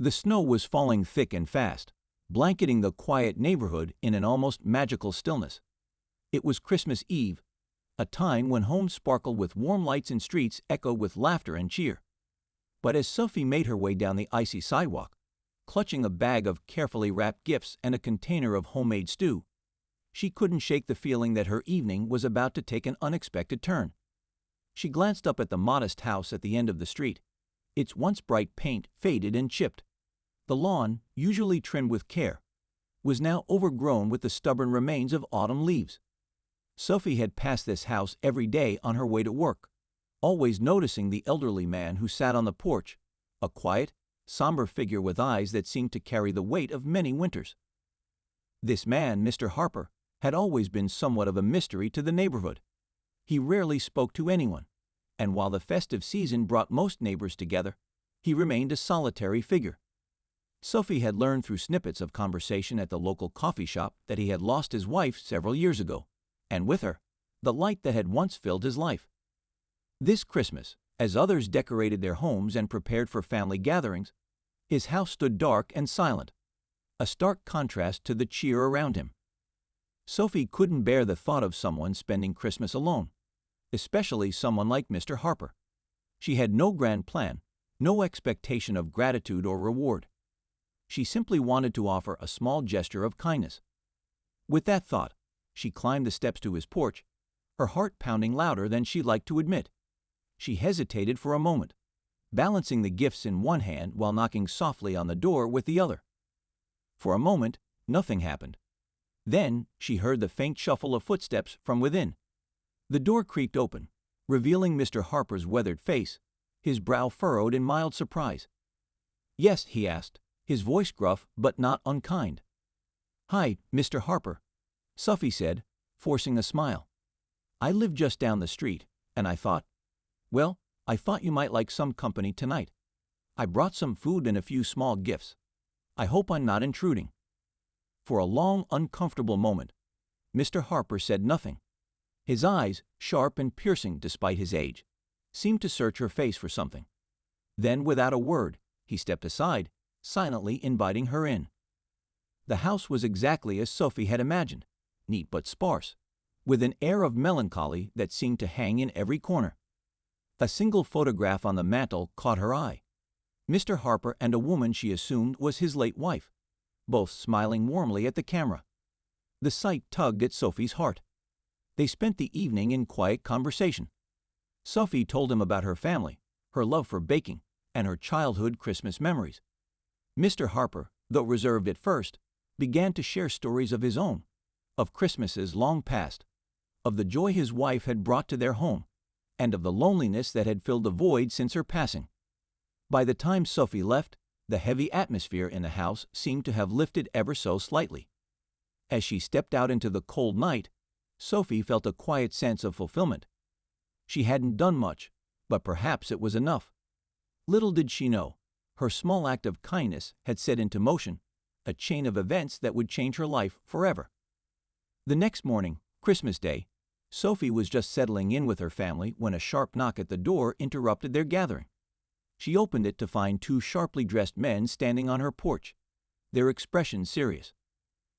The snow was falling thick and fast, blanketing the quiet neighborhood in an almost magical stillness. It was Christmas Eve, a time when homes sparkled with warm lights and streets echoed with laughter and cheer. But as Sophie made her way down the icy sidewalk, clutching a bag of carefully wrapped gifts and a container of homemade stew, she couldn't shake the feeling that her evening was about to take an unexpected turn. She glanced up at the modest house at the end of the street. Its once bright paint faded and chipped. The lawn, usually trimmed with care, was now overgrown with the stubborn remains of autumn leaves. Sophie had passed this house every day on her way to work, always noticing the elderly man who sat on the porch, a quiet, somber figure with eyes that seemed to carry the weight of many winters. This man, Mr. Harper, had always been somewhat of a mystery to the neighborhood. He rarely spoke to anyone, and while the festive season brought most neighbors together, he remained a solitary figure. Sophie had learned through snippets of conversation at the local coffee shop that he had lost his wife several years ago, and with her, the light that had once filled his life. This Christmas, as others decorated their homes and prepared for family gatherings, his house stood dark and silent, a stark contrast to the cheer around him. Sophie couldn't bear the thought of someone spending Christmas alone, especially someone like Mr. Harper. She had no grand plan, no expectation of gratitude or reward. She simply wanted to offer a small gesture of kindness. With that thought, she climbed the steps to his porch, her heart pounding louder than she liked to admit. She hesitated for a moment, balancing the gifts in one hand while knocking softly on the door with the other. For a moment, nothing happened. Then she heard the faint shuffle of footsteps from within. The door creaked open, revealing Mr. Harper's weathered face, his brow furrowed in mild surprise. "Yes," he asked, his voice gruff but not unkind. "Hi, Mr. Harper," Sophie said, forcing a smile. "I live just down the street, and I thought you might like some company tonight. I brought some food and a few small gifts. I hope I'm not intruding." For a long, uncomfortable moment, Mr. Harper said nothing. His eyes, sharp and piercing despite his age, seemed to search her face for something. Then, without a word, he stepped aside, silently inviting her in. The house was exactly as Sophie had imagined, neat but sparse, with an air of melancholy that seemed to hang in every corner. A single photograph on the mantel caught her eye. Mr. Harper and a woman she assumed was his late wife, both smiling warmly at the camera. The sight tugged at Sophie's heart. They spent the evening in quiet conversation. Sophie told him about her family, her love for baking, and her childhood Christmas memories. Mr. Harper, though reserved at first, began to share stories of his own, of Christmases long past, of the joy his wife had brought to their home, and of the loneliness that had filled the void since her passing. By the time Sophie left, the heavy atmosphere in the house seemed to have lifted ever so slightly. As she stepped out into the cold night, Sophie felt a quiet sense of fulfillment. She hadn't done much, but perhaps it was enough. Little did she know, her small act of kindness had set into motion a chain of events that would change her life forever. The next morning, Christmas Day, Sophie was just settling in with her family when a sharp knock at the door interrupted their gathering. She opened it to find two sharply dressed men standing on her porch, their expressions serious.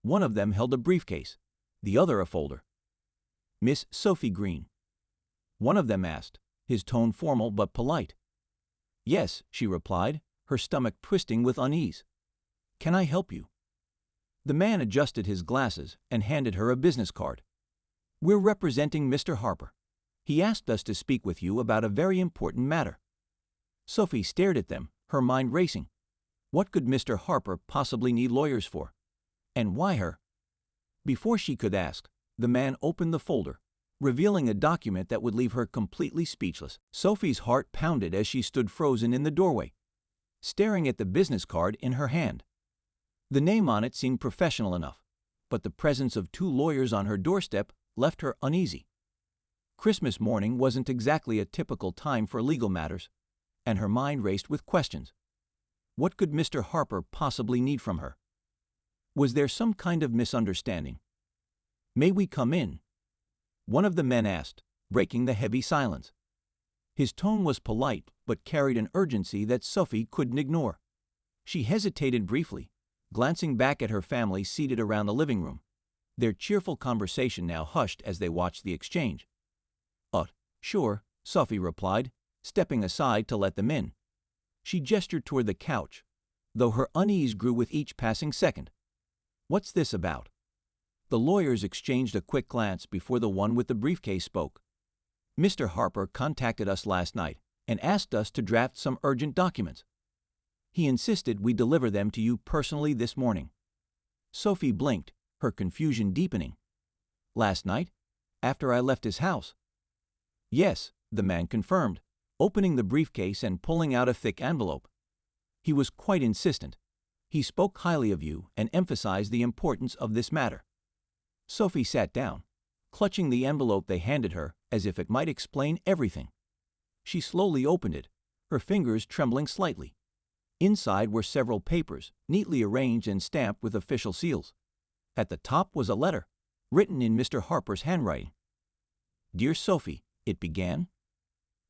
One of them held a briefcase, the other a folder. "Miss Sophie Green?" one of them asked, his tone formal but polite. "Yes," she replied, her stomach twisting with unease. "Can I help you?" The man adjusted his glasses and handed her a business card. "We're representing Mr. Harper. He asked us to speak with you about a very important matter." Sophie stared at them, her mind racing. What could Mr. Harper possibly need lawyers for? And why her? Before she could ask, the man opened the folder, revealing a document that would leave her completely speechless. Sophie's heart pounded as she stood frozen in the doorway, staring at the business card in her hand. The name on it seemed professional enough, but the presence of two lawyers on her doorstep left her uneasy. Christmas morning wasn't exactly a typical time for legal matters, and her mind raced with questions. What could Mr. Harper possibly need from her? Was there some kind of misunderstanding? "May we come in?" one of the men asked, breaking the heavy silence. His tone was polite but carried an urgency that Sophie couldn't ignore. She hesitated briefly, glancing back at her family seated around the living room, their cheerful conversation now hushed as they watched the exchange. Sure, Sophie replied, stepping aside to let them in. She gestured toward the couch, though her unease grew with each passing second. What's this about? The lawyers exchanged a quick glance before the one with the briefcase spoke. Mr. Harper contacted us last night and asked us to draft some urgent documents. He insisted we deliver them to you personally this morning. Sophie blinked, her confusion deepening. Last night? After I left his house? Yes, the man confirmed, opening the briefcase and pulling out a thick envelope. He was quite insistent. He spoke highly of you and emphasized the importance of this matter. Sophie sat down, clutching the envelope they handed her as if it might explain everything. She slowly opened it, her fingers trembling slightly. Inside were several papers, neatly arranged and stamped with official seals. At the top was a letter, written in Mr. Harper's handwriting. "Dear Sophie," it began.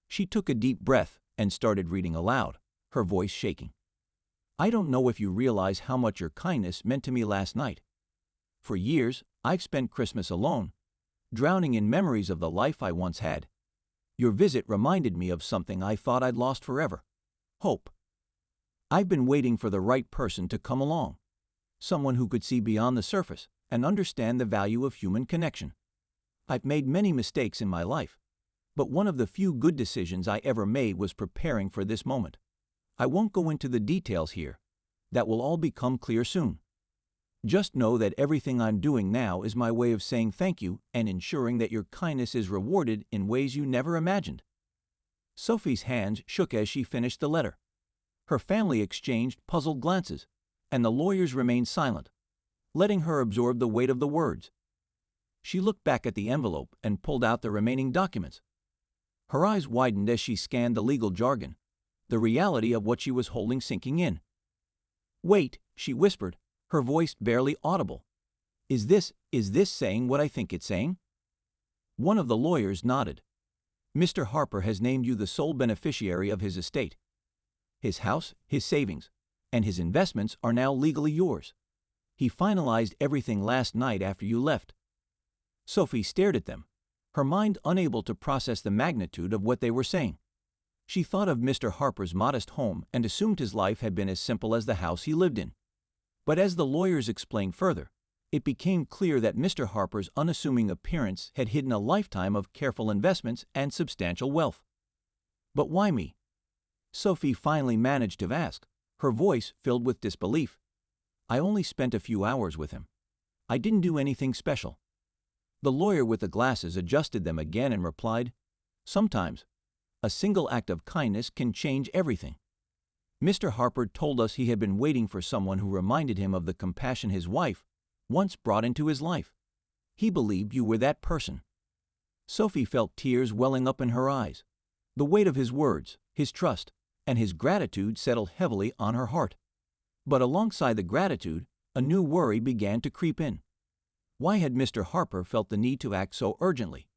She took a deep breath and started reading aloud, her voice shaking. "I don't know if you realize how much your kindness meant to me last night. For years, I've spent Christmas alone, drowning in memories of the life I once had. Your visit reminded me of something I thought I'd lost forever: hope. I've been waiting for the right person to come along, someone who could see beyond the surface and understand the value of human connection. I've made many mistakes in my life, but one of the few good decisions I ever made was preparing for this moment. I won't go into the details here. That will all become clear soon. Just know that everything I'm doing now is my way of saying thank you and ensuring that your kindness is rewarded in ways you never imagined." Sophie's hands shook as she finished the letter. Her family exchanged puzzled glances, and the lawyers remained silent, letting her absorb the weight of the words. She looked back at the envelope and pulled out the remaining documents. Her eyes widened as she scanned the legal jargon, the reality of what she was holding sinking in. "Wait," she whispered, her voice barely audible. Is this saying what I think it's saying?" One of the lawyers nodded. "Mr. Harper has named you the sole beneficiary of his estate. His house, his savings, and his investments are now legally yours. He finalized everything last night after you left." Sophie stared at them, her mind unable to process the magnitude of what they were saying. She thought of Mr. Harper's modest home and assumed his life had been as simple as the house he lived in. But as the lawyers explained further, it became clear that Mr. Harper's unassuming appearance had hidden a lifetime of careful investments and substantial wealth. "But why me?" Sophie finally managed to ask, her voice filled with disbelief. "I only spent a few hours with him. I didn't do anything special." The lawyer with the glasses adjusted them again and replied, "Sometimes a single act of kindness can change everything. Mr. Harper told us he had been waiting for someone who reminded him of the compassion his wife once brought into his life. He believed you were that person." Sophie felt tears welling up in her eyes. The weight of his words, his trust, and his gratitude settled heavily on her heart. But alongside the gratitude, a new worry began to creep in. Why had Mr. Harper felt the need to act so urgently?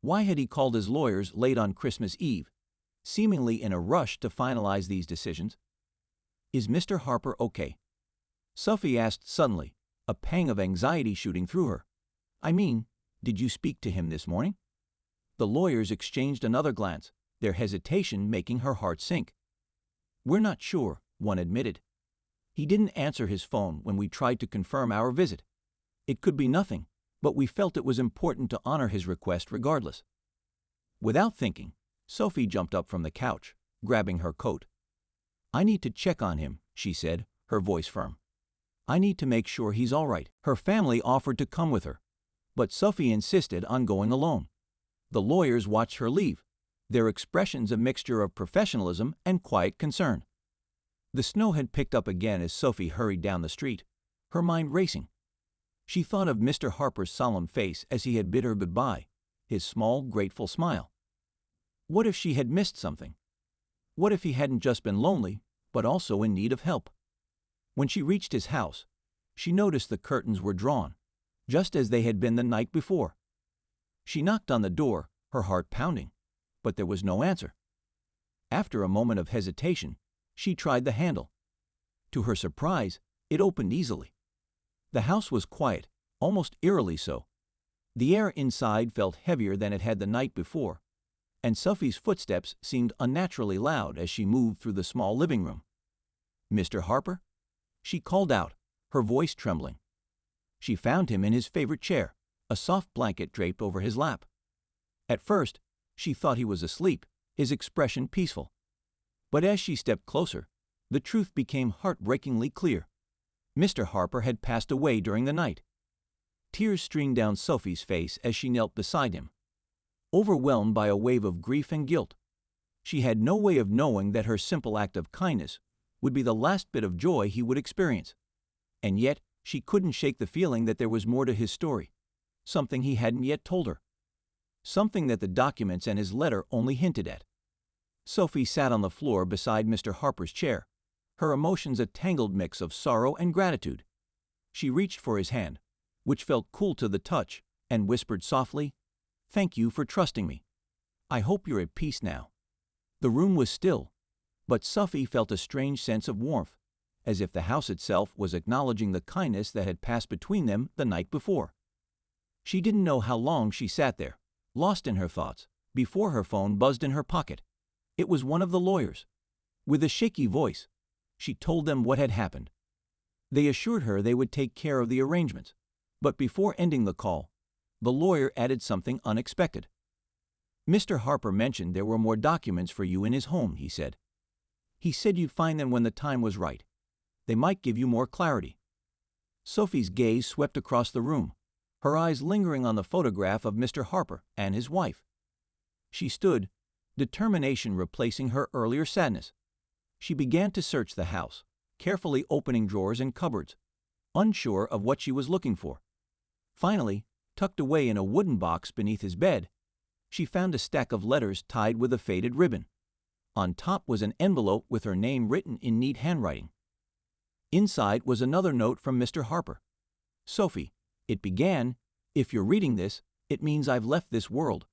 Why had he called his lawyers late on Christmas Eve, seemingly in a rush to finalize these decisions? "Is Mr. Harper okay?" Sophie asked suddenly, a pang of anxiety shooting through her. "I mean, did you speak to him this morning?" The lawyers exchanged another glance, their hesitation making her heart sink. "We're not sure," one admitted. "He didn't answer his phone when we tried to confirm our visit. It could be nothing, but we felt it was important to honor his request regardless." Without thinking, Sophie jumped up from the couch, grabbing her coat. "I need to check on him," she said, her voice firm. "I need to make sure he's all right." Her family offered to come with her, but Sophie insisted on going alone. The lawyers watched her leave, their expressions a mixture of professionalism and quiet concern. The snow had picked up again as Sophie hurried down the street, her mind racing. She thought of Mr. Harper's solemn face as he had bid her goodbye, his small, grateful smile. What if she had missed something? What if he hadn't just been lonely, but also in need of help? When she reached his house, she noticed the curtains were drawn, just as they had been the night before. She knocked on the door, her heart pounding, but there was no answer. After a moment of hesitation, she tried the handle. To her surprise, it opened easily. The house was quiet, almost eerily so. The air inside felt heavier than it had the night before, and Sophie's footsteps seemed unnaturally loud as she moved through the small living room. "Mr. Harper?" She called out, her voice trembling. She found him in his favorite chair, a soft blanket draped over his lap. At first, she thought he was asleep, his expression peaceful. But as she stepped closer, the truth became heartbreakingly clear. Mr. Harper had passed away during the night. Tears streamed down Sophie's face as she knelt beside him, overwhelmed by a wave of grief and guilt. She had no way of knowing that her simple act of kindness would be the last bit of joy he would experience. And yet, she couldn't shake the feeling that there was more to his story, something he hadn't yet told her, something that the documents and his letter only hinted at. Sophie sat on the floor beside Mr. Harper's chair, her emotions a tangled mix of sorrow and gratitude. She reached for his hand, which felt cool to the touch, and whispered softly, "Thank you for trusting me. I hope you're at peace now." The room was still, but Sophie felt a strange sense of warmth, as if the house itself was acknowledging the kindness that had passed between them the night before. She didn't know how long she sat there, lost in her thoughts, before her phone buzzed in her pocket. It was one of the lawyers. With a shaky voice, she told them what had happened. They assured her they would take care of the arrangements, but before ending the call, the lawyer added something unexpected. "Mr. Harper mentioned there were more documents for you in his home," he said. "He said you'd find them when the time was right. They might give you more clarity." Sophie's gaze swept across the room, her eyes lingering on the photograph of Mr. Harper and his wife. She stood, determination replacing her earlier sadness. She began to search the house, carefully opening drawers and cupboards, unsure of what she was looking for. Finally, tucked away in a wooden box beneath his bed, she found a stack of letters tied with a faded ribbon. On top was an envelope with her name written in neat handwriting. Inside was another note from Mr. Harper. "Sophie," it began, "if you're reading this, it means I've left this world.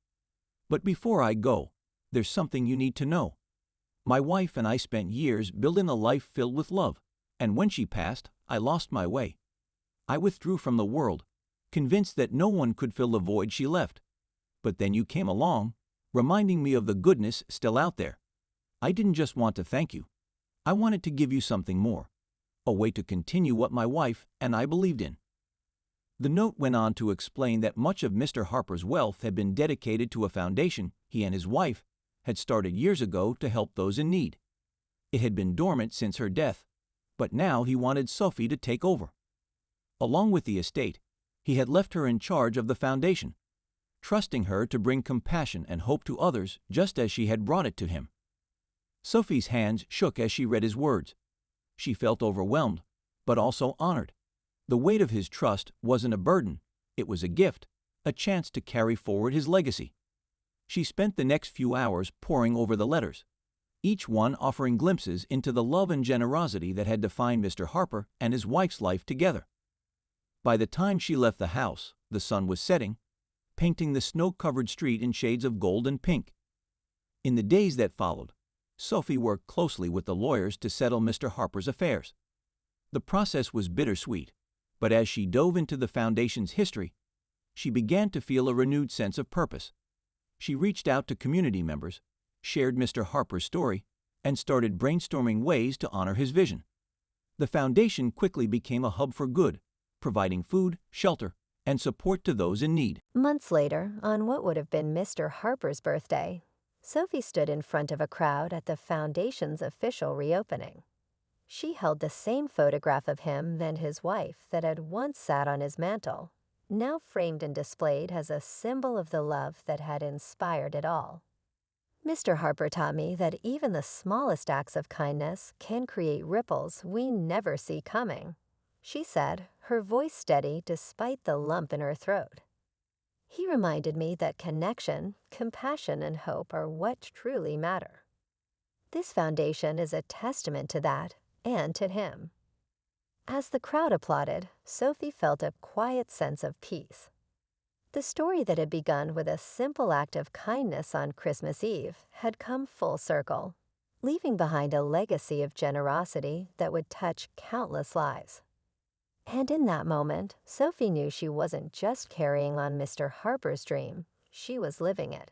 But before I go, there's something you need to know. My wife and I spent years building a life filled with love, and when she passed, I lost my way. I withdrew from the world, convinced that no one could fill the void she left. But then you came along, reminding me of the goodness still out there. I didn't just want to thank you. I wanted to give you something more, a way to continue what my wife and I believed in." The note went on to explain that much of Mr. Harper's wealth had been dedicated to a foundation he and his wife had started years ago to help those in need. It had been dormant since her death, but now he wanted Sophie to take over. Along with the estate, he had left her in charge of the foundation, trusting her to bring compassion and hope to others just as she had brought it to him. Sophie's hands shook as she read his words. She felt overwhelmed, but also honored. The weight of his trust wasn't a burden, it was a gift, a chance to carry forward his legacy. She spent the next few hours poring over the letters, each one offering glimpses into the love and generosity that had defined Mr. Harper and his wife's life together. By the time she left the house, the sun was setting, painting the snow-covered street in shades of gold and pink. In the days that followed, Sophie worked closely with the lawyers to settle Mr. Harper's affairs. The process was bittersweet, but as she dove into the foundation's history, she began to feel a renewed sense of purpose. She reached out to community members, shared Mr. Harper's story, and started brainstorming ways to honor his vision. The foundation quickly became a hub for good, providing food, shelter, and support to those in need. Months later, on what would have been Mr. Harper's birthday, Sophie stood in front of a crowd at the Foundation's official reopening. She held the same photograph of him and his wife that had once sat on his mantel, now framed and displayed as a symbol of the love that had inspired it all. Mr. Harper taught me that even the smallest acts of kindness can create ripples we never see coming, she said, her voice steady despite the lump in her throat. He reminded me that connection, compassion, and hope are what truly matter. This foundation is a testament to that and to him. As the crowd applauded, Sophie felt a quiet sense of peace. The story that had begun with a simple act of kindness on Christmas Eve had come full circle. leaving behind a legacy of generosity that would touch countless lives. And in that moment, Sophie knew she wasn't just carrying on Mr. Harper's dream, she was living it.